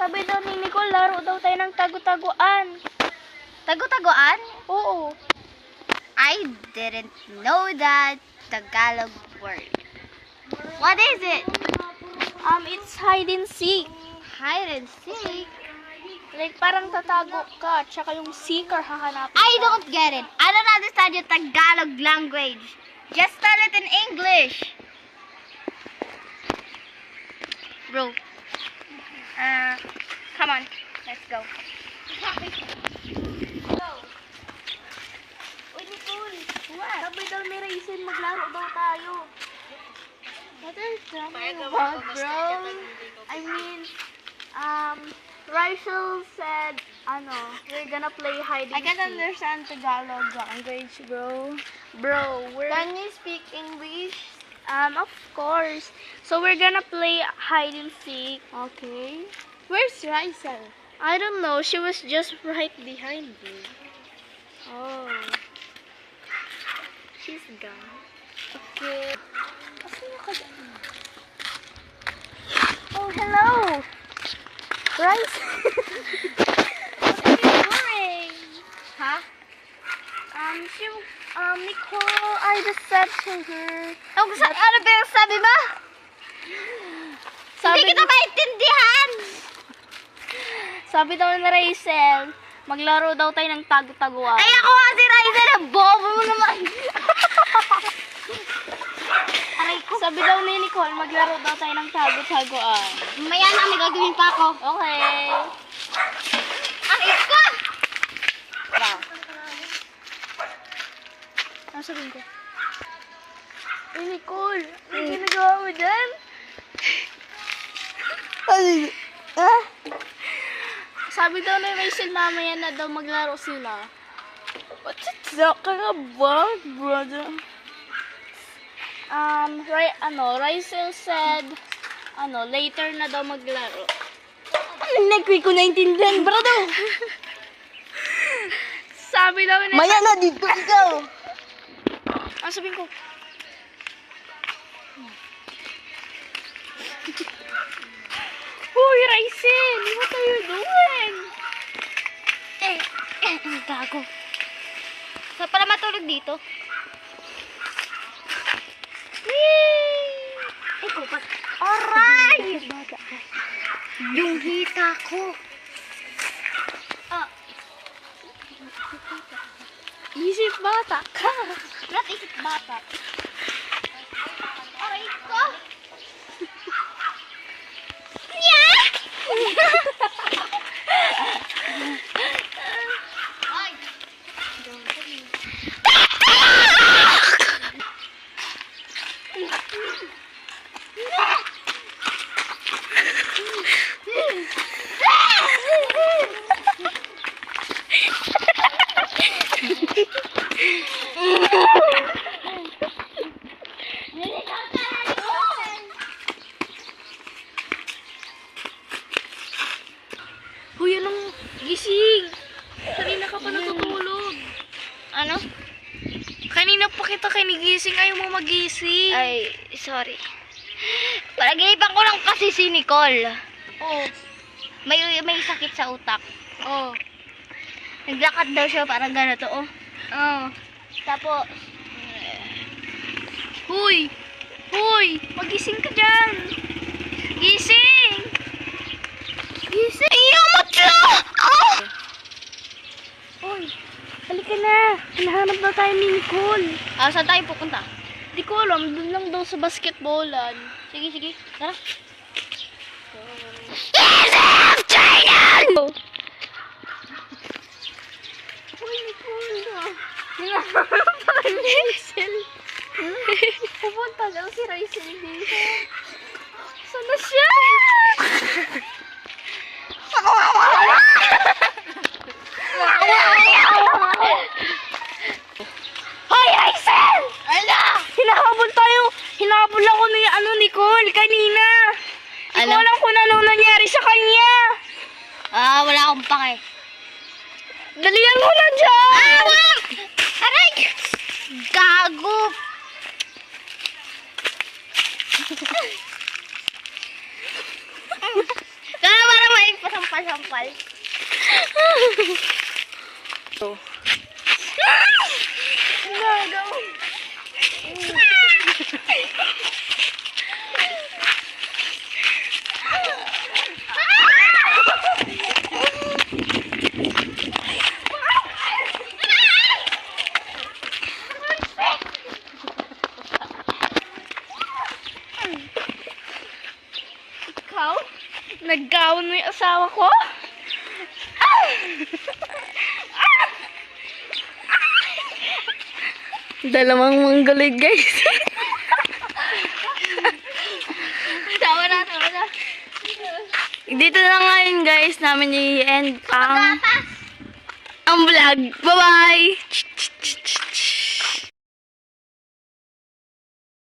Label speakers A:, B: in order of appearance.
A: Sabi daw ni Nicole, laro daw tayo ng tago-taguan.
B: Tago-taguan?
A: Oo.
B: I didn't know that Tagalog word. What is it?
A: It's hide and seek.
B: Hide and seek?
A: Like, parang tatago ka, tsaka yung seeker hahanapin
B: I
A: ka.
B: don't get it. I don't understand your Tagalog language. Just tell it in English. Bro. Come on. Let's go.
A: Uy, Nicole. Sabi daw ni Raisin, maglaro daw tayo. What are you talking about, bro? I mean, Rachel said, we're gonna play hide and
B: I can't
A: seek.
B: understand Tagalog language, bro.
A: Bro,
B: Can you speak English?
A: of course. So we're gonna play hide and seek.
B: Okay. Where's Rysel?
A: I don't know. She was just right behind me.
B: Oh.
A: She's gone.
B: Okay.
A: Oh, hello. Rice. What are you doing?
B: Huh?
A: Nicole, I just said to her.
B: Ano ba yung sabi mo?
A: Sabi,
B: Hindi kita maintindihan.
A: sabi daw ni Rachel, maglaro daw tayo ng tago-taguan.
B: Ay, ako nga si Rysel. Ang bobo mo naman. Aray ko.
A: Sabi daw ni Nicole, maglaro daw tayo ng tago-taguan.
B: Maya na, may gagawin pa ako.
A: Okay.
B: Aray ko.
A: Wow. Ano sabihin ko? Nicole, ano ginagawa mo dyan? Sabi daw ni Rachel mamaya na daw maglaro sila. What you talking about, brother? Rachel said, later na daw maglaro.
B: Hindi ko naintindihan, brother.
A: Sabi daw ni...
B: Maya na, dito ikaw.
A: Ano sabihin ko? Uy, Rachel! What are you doing?
B: Gago. Saan pala matulog dito? Ito pa. Aray! Yung hita ko.
A: Isip bata ka.
B: Not isip bata. Aray ko. Yeah! Ay!
A: Huy, anong gising? Kanina ka pa natutulog.
B: Ano?
A: Kanina pa kita kinigising, ayaw mo magising.
B: Ay, sorry. Panagipan ko lang kasi si Nicole.
A: Oh.
B: May sakit sa utak.
A: Oh.
B: Naglakad daw siya parang ganito, oh.
A: Oh.
B: Tapos,
A: Huy! Huy! Magising ka dyan! Gising! Gising!
B: iyamat na! Oh!
A: Uy! Halika na! Hinahanap na tayo ni Nicole.
B: Saan tayo pupunta?
A: Di ko alam, dun lang daw sa basketballan.
B: Sige, sige. Tara.
A: Uy, Nicole na. Hinahanap tayo ni Rachel. Pupunta daw si Rachel dito. Saan na siya?
B: Hoy, Rachel! Ala!
A: Hinahabol tayo. Hinahabol ako ni Nicole kanina. Hindi ko
B: Ano?
A: alam kung ano nangyari sa kanya.
B: Wala akong pake.
A: Dalian mo na dyan.
B: Aray! Gago! Kaya parang maing pa sa sampal-sampal.
A: So.
B: Ikaw?
A: Naggawan mo yung asawa ko? Dalawang manggalig, guys.
B: Tawa na, tawa na.
A: Dito na ngayon, guys, namin i-end ang
B: Gatas!
A: vlog. Bye-bye!